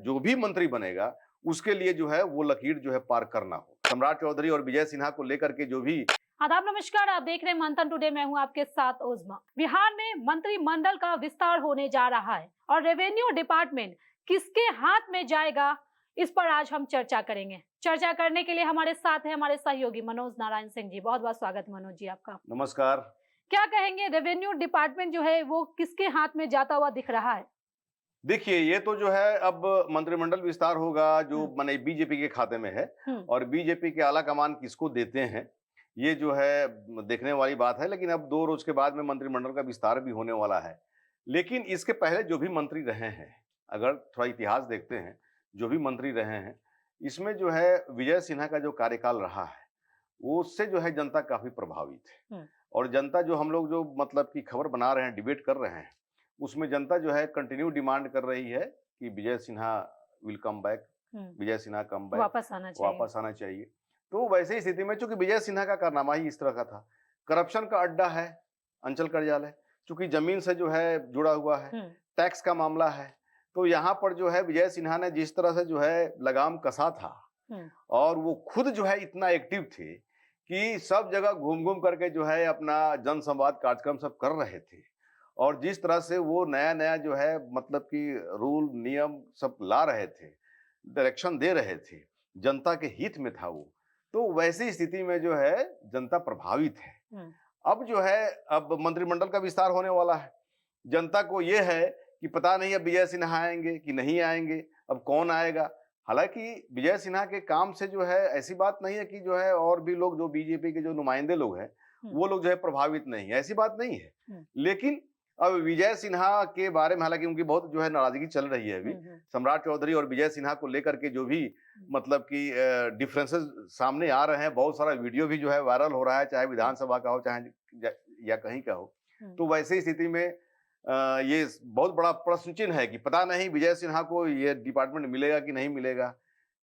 जो भी मंत्री बनेगा उसके लिए जो है वो लकीर जो है पार करना हो। सम्राट चौधरी और विजय सिन्हा को लेकर के जो भी आदाब, नमस्कार। आप देख रहे हैं मंथन टुडे। मैं हूं आपके साथ उज़मा। बिहार में मंत्रिमंडल का विस्तार होने जा रहा है और रेवेन्यू डिपार्टमेंट किसके हाथ में जाएगा, इस पर आज हम चर्चा करेंगे। चर्चा करने के लिए हमारे साथ है हमारे सहयोगी मनोज नारायण सिंह जी। बहुत बहुत स्वागत मनोज जी आपका। नमस्कार। क्या कहेंगे, रेवेन्यू डिपार्टमेंट जो है वो किसके हाथ में जाता हुआ दिख रहा है? देखिए, ये तो जो है अब मंत्रिमंडल विस्तार होगा जो हम्म, माने बीजेपी के खाते में है हम्म, और बीजेपी के आला कमान किसको देते हैं, ये जो है देखने वाली बात है। लेकिन अब 2 रोज के बाद में मंत्रिमंडल का विस्तार भी होने वाला है। लेकिन इसके पहले जो भी मंत्री रहे हैं, अगर थोड़ा इतिहास देखते हैं, जो भी मंत्री रहे हैं, इसमें जो है विजय सिन्हा का जो कार्यकाल रहा है, वो उससे जो है जनता काफ़ी प्रभावित है। हम्म, और जनता जो हम लोग जो मतलब कि खबर बना रहे हैं, डिबेट कर रहे हैं, उसमें जनता जो है कंटिन्यू डिमांड कर रही है कि Vijay Sinha will come back, hmm, Vijay Sinha come back, वापस आना चाहिए। वापस आना चाहिए। तो वैसे ही स्थिति में चूंकि विजय सिन्हा का कारनामा ही इस तरह का था, करप्शन का अड्डा है अंचल कार्यालय, चूंकि जमीन से जो है जुड़ा हुआ है, हम्म, टैक्स का मामला है, तो यहाँ पर जो है विजय सिन्हा ने जिस तरह से जो है लगाम कसा था हम्म, और वो खुद जो है इतना एक्टिव थे कि सब जगह घूम-घूम करके जो है अपना जन संवाद कार्यक्रम सब कर रहे थे। और जिस तरह से वो नया-नया जो है मतलब कि रूल, नियम सब ला रहे थे, डायरेक्शन दे रहे थे, जनता के हित में था वो। तो वैसी स्थिति में जो है जनता प्रभावित है। हम्म, अब जो है अब मंत्रिमंडल का विस्तार होने वाला है। जनता को ये है कि पता नहीं अब विजय सिन्हा आएँगे कि नहीं आएँगे, अब कौन आएगा? हालाँकि विजय सिन्हा के काम से जो है ऐसी बात नहीं है कि जो है और भी लोग जो बीजेपी के जो नुमाइंदे लोग हैं, हम्म, वो लोग जो है प्रभावित नहीं है, ऐसी बात नहीं है। हम्म, लेकिन अब विजय सिन्हा के बारे में हालाँकि उनकी बहुत जो है नाराज़गी चल रही है अभी। हम्म, सम्राट चौधरी और विजय सिन्हा को लेकर के जो भी मतलब कि डिफरेंसेस सामने आ रहे हैं, बहुत सारा वीडियो भी जो है वायरल हो रहा है, चाहे विधानसभा का हो, चाहे ज या कहीं का हो। हम्म, तो वैसी स्थिति में ये बहुत बड़ा प्रश्न चिन्ह है कि पता नहीं विजय सिन्हा को ये डिपार्टमेंट मिलेगा कि नहीं मिलेगा,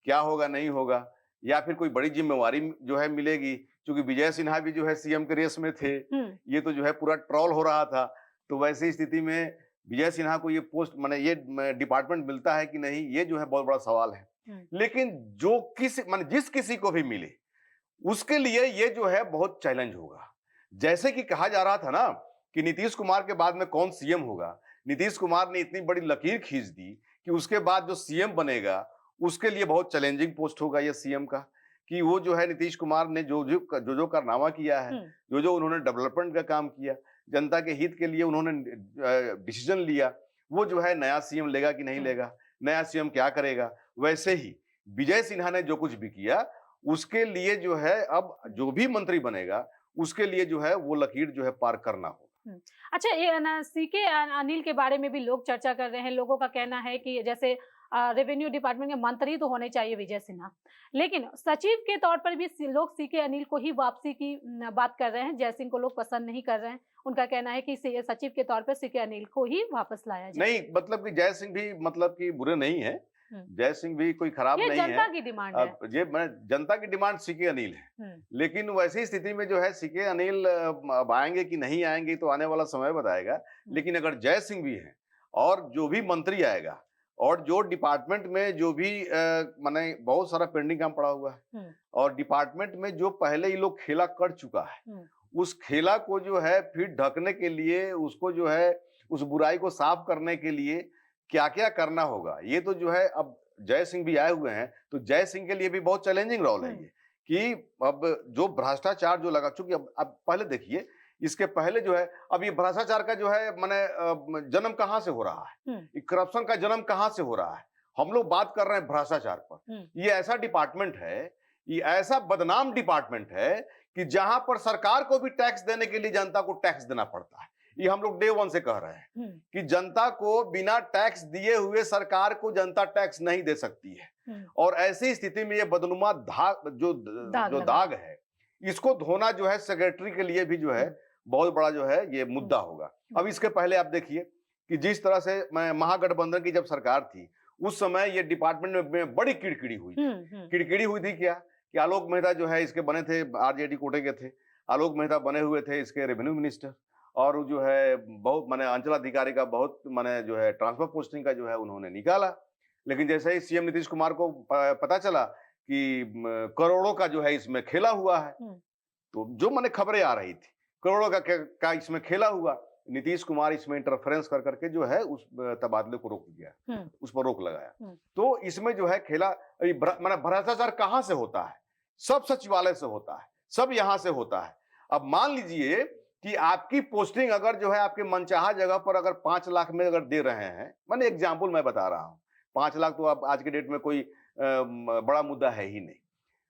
क्या होगा, नहीं होगा या फिर कोई बड़ी ज़िम्मेवारी जो है मिलेगी, क्योंकि विजय सिन्हा भी जो है सीएम के रेस में थे, हम्म, ये तो जो है पूरा ट्रोल हो रहा था। तो वैसी स्थिति में विजय सिन्हा को ये पोस्ट माने ये डिपार्टमेंट मिलता है कि नहीं, ये जो है बहुत बड़ा सवाल है। हम्म, लेकिन जो किसी माने जिस किसी को भी मिले, उसके लिए ये जो है बहुत चैलेंज होगा। जैसे कि कहा जा रहा था ना कि नीतीश कुमार के बाद में कौन सीएम होगा, नीतीश कुमार ने इतनी बड़ी लकीर खींच दी कि उसके बाद जो सीएम बनेगा, उसके लिए बहुत चैलेंजिंग पोस्ट होगा ये सीएम का, कि वो जो है नीतीश कुमार ने जो कारनामा किया है, हम्म, जो उन्होंने डेवलपमेंट का काम किया, जनता के हित के लिए उन्होंने डिसीजन लिया, वो जो है नया सीएम लेगा कि नहीं हम्म, लेगा, नया सीएम क्या करेगा? वैसे ही विजय सिन्हा ने जो कुछ भी किया, उसके लिए जो है अब जो भी मंत्री बनेगा, उसके लिए जो है वो लकीर जो है पार करना होगा। हुँ। अच्छा, ये ना सीके अनिल के बारे में भी लोग चर्चा कर रहे हैं। लोगों का कहना है कि जैसे रेवेन्यू डिपार्टमेंट के मंत्री तो होने चाहिए विजय सिन्हा, लेकिन सचिव के तौर पर भी लोग सीके अनिल को ही वापसी की बात कर रहे हैं। जयसिंह को लोग पसंद नहीं कर रहे हैं। उनका कहना है कि सचिव के तौर पर सीके अनिल को ही वापस लाया जाए। नहीं, मतलब कि जय सिंह भी मतलब कि बुरे नहीं हैं, हुँ। जय सिंह भी कोई खराब ये नहीं है। जनता की डिमांड है। ये मैं जनता की डिमांड सीके अनिल है। हुँ, लेकिन वैसी स्थिति में जो है सीके अनिल अब आएँगे कि नहीं आएँगे तो आने वाला समय बताएगा। हुँ, लेकिन अगर जय सिंह भी हैं और जो भी मंत्री आएगा और जो डिपार्टमेंट में जो भी माने बहुत सारा पेंडिंग काम पड़ा हुआ है हुँ, और डिपार्टमेंट में जो पहले ये लोग खेला कर चुका है, हुँ, उस खेला को जो है फिर ढकने के लिए, उसको जो है उस बुराई को साफ करने के लिए क्या-क्या करना होगा, ये तो जो है अब जय सिंह भी आए हुए हैं, तो जय सिंह के लिए भी बहुत चैलेंजिंग रोल है हुँ, ये, कि अब जो भ्रष्टाचार जो लगा चूँकि अब पहले देखिए, इसके पहले जो है अब ये भ्रष्टाचार का जो है माने जन्म कहाँ से हो रहा है? हुँ, ये करप्शन का जन्म कहाँ से हो रहा है? हम लोग बात कर रहे हैं भ्रष्टाचार पर। हुँ, ये ऐसा डिपार्टमेंट है, ये ऐसा बदनाम डिपार्टमेंट है कि जहां पर सरकार को भी टैक्स देने के लिए जनता को टैक्स देना पड़ता है। ये हम लोग डे वन से कह रहे हैं हुँ, कि जनता को बिना टैक्स दिए हुए सरकार को जनता टैक्स नहीं दे सकती है। हुँ। और ऐसी स्थिति में ये बदनुमा दाग जो लगा। दाग है, इसको धोना जो है सेक्रेटरी के लिए भी जो है हुँ, बहुत बड़ा जो है ये हुँ, मुद्दा होगा। हुँ, अब इसके पहले आप देखिए कि जिस तरह से महागठबंधन की जब सरकार थी, उस समय ये डिपार्टमेंट में बड़ी किरकिरी हुई हुँ, थी। हुँ, किरकिरी हुई थी क्या? कि आलोक मेहता जो है इसके बने थे, आरजेडी कोटे के थे। आलोक मेहता बने हुए थे इसके रेवेन्यू मिनिस्टर और वो जो है बहुत माने अंचलाधिकारी का बहुत माने जो है ट्रांसफर पोस्टिंग का जो है उन्होंने निकाला। लेकिन जैसे ही सीएम नीतीश कुमार को पता चला कि करोड़ों का जो है इसमें खेला हुआ है, तो जो मैंने खबरें आ रही थी करोड़ों का इसमें खेला हुआ, नीतीश कुमार इसमें इंटरफेरेंस कर करके जो है उस तबादले को रोक दिया, उस पर रोक लगाया। तो इसमें जो है खेला, माने भ्रष्टाचार कहां से होता है? सब सचिवालय से होता है, सब यहां से होता है। अब मान लीजिए कि आपकी पोस्टिंग अगर जो है आपके मनचाहा जगह पर अगर 5 लाख में अगर दे रहे हैं, मैंने एग्जाम्पल मैं बता रहा हूं, 5 लाख तो अब आज के डेट में कोई बड़ा मुद्दा है ही नहीं।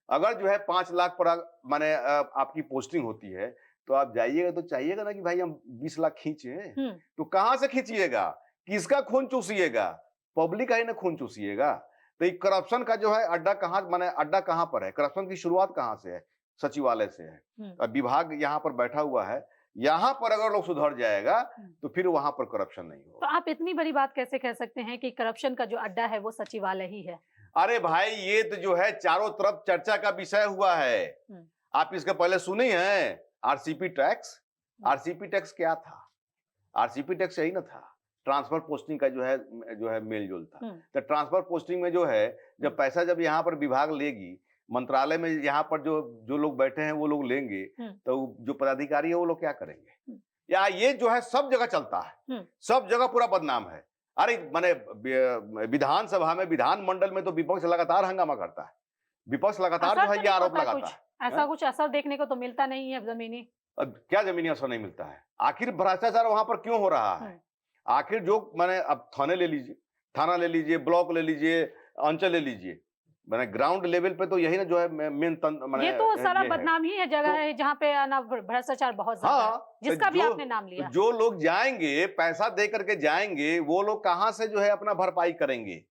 अगर जो है 5 लाख पर माने आपकी पोस्टिंग होती है, तो आप जाइएगा तो चाहिएगा ना कि भाई हम 20 लाख खींचे, तो कहां से खींचिएगा? किसका खून चूसिएगा? पब्लिक का ही ना खून चूसिएगा। तो ये करप्शन का जो है अड्डा कहां, माने अड्डा कहां पर है? करप्शन की शुरुआत कहां से है? सचिवालय से है। अब विभाग यहाँ पर बैठा हुआ है, यहाँ पर अगर लोग सुधर जाएगा तो फिर वहां पर करप्शन नहीं होगा। तो आप इतनी बड़ी बात कैसे कह सकते हैं कि करप्शन का जो अड्डा है वो सचिवालय ही है? अरे भाई ये तो जो है चारों तरफ चर्चा का विषय हुआ है। आप इसके पहले सुनी है आरसीपी टैक्स? आरसीपी टैक्स क्या था? आरसीपी टैक्स यही ना था, ट्रांसफर पोस्टिंग का जो है मेल जोल था। तो ट्रांसफर पोस्टिंग में जो है जब पैसा जब यहाँ पर विभाग लेगी, मंत्रालय में यहाँ पर जो लोग बैठे हैं वो लोग लेंगे, तो जो पदाधिकारी है वो लोग क्या करेंगे? या ये जो है सब जगह चलता है, सब जगह पूरा बदनाम है। अरे माने विधानसभा में, विधानमंडल में तो विपक्ष लगातार हंगामा करता है, विपक्ष लगातार जो है ये आरोप लगाता है। ऐसा कुछ असर देखने को तो मिलता नहीं है जमीनी। अब क्या जमीनी असर नहीं मिलता है? आखिर भ्रष्टाचार वहां पर क्यों हो रहा है? आखिर जो माने अब थाना ले लीजिए, ब्लॉक ले लीजिए, अंचल ले लीजिए, मैंने ग्राउंड लेवल पे तो यही ना जो है मेन ये तो सारा बदनाम ही है, जगह है जहाँ पे ना भ्रष्टाचार बहुत ज्यादा है, जिसका भी आपने नाम लिया। जो लोग जाएंगे, पैसा दे करके जाएंगे, वो लोग कहां से जो है अपना भरपाई करेंगे?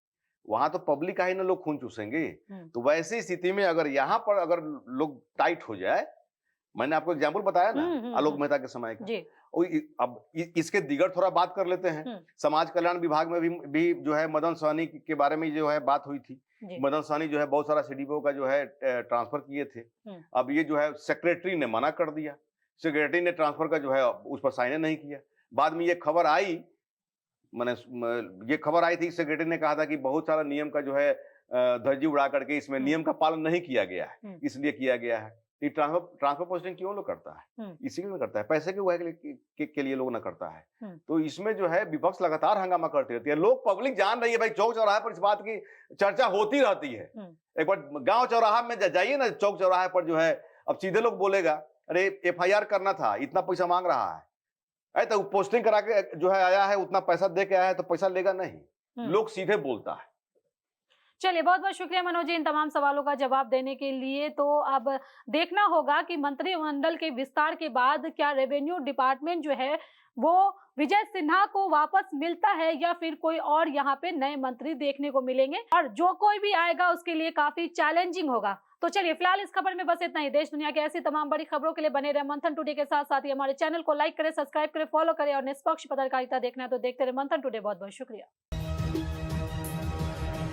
वहां तो पब्लिक का ही ना लोग खून चूसेंगे। तो वैसी स्थिति में अगर यहाँ पर अगर लोग टाइट हो जाए, मैंने आपको एग्जाम्पल बताया ना आलोक मेहता के समय का, अब इसके दिगर थोड़ा बात कर लेते हैं। समाज कल्याण विभाग में भी जो है मदन सहनी के बारे में जो है बात हुई थी। मदन सहनी जो है बहुत सारा सीडीपीओ का जो है ट्रांसफर किए थे। अब ये जो है सेक्रेटरी ने मना कर दिया, सेक्रेटरी ने ट्रांसफर का जो है उस पर साइन नहीं किया। बाद में ये खबर आई, थी, सेक्रेटरी ने कहा था कि बहुत सारा नियम का जो है धज्जी उड़ा करके इसमें नियम का पालन नहीं किया गया है, इसलिए किया गया है। ये ट्रांसफर पोस्टिंग क्यों लोग करता है? इसीलिए करता है, पैसे के लिए लोग ना करता है। तो इसमें जो है विपक्ष लगातार हंगामा करती रहती है, लोग पब्लिक जान रही है भाई, चौक चौराहे पर इस बात की चर्चा होती रहती है। एक बार गांव चौराहा में जाइए ना, चौक चौराहे पर जो है अब सीधे लोग बोलेगा अरे एफआईआर करना था, इतना पैसा मांग रहा है, अरे तो पोस्टिंग करा के जो है आया है, उतना पैसा दे के आया है, तो पैसा लेगा नहीं, लोग सीधे बोलता है। चलिए, बहुत बहुत शुक्रिया मनोज जी इन तमाम सवालों का जवाब देने के लिए। तो अब देखना होगा कि मंत्रिमंडल के विस्तार के बाद क्या रेवेन्यू डिपार्टमेंट जो है वो विजय सिन्हा को वापस मिलता है या फिर कोई और यहाँ पे नए मंत्री देखने को मिलेंगे, और जो कोई भी आएगा उसके लिए काफी चैलेंजिंग होगा। तो चलिए, फिलहाल इस खबर में बस इतना ही। देश दुनिया की ऐसी तमाम बड़ी खबरों के लिए बने रहे मंथन टुडे के साथ। साथ ही हमारे चैनल को लाइक करें, सब्सक्राइब करें, फॉलो करें, और निष्पक्ष पत्रकारिता देखना है तो देखते रहे मंथन टुडे। बहुत बहुत शुक्रिया।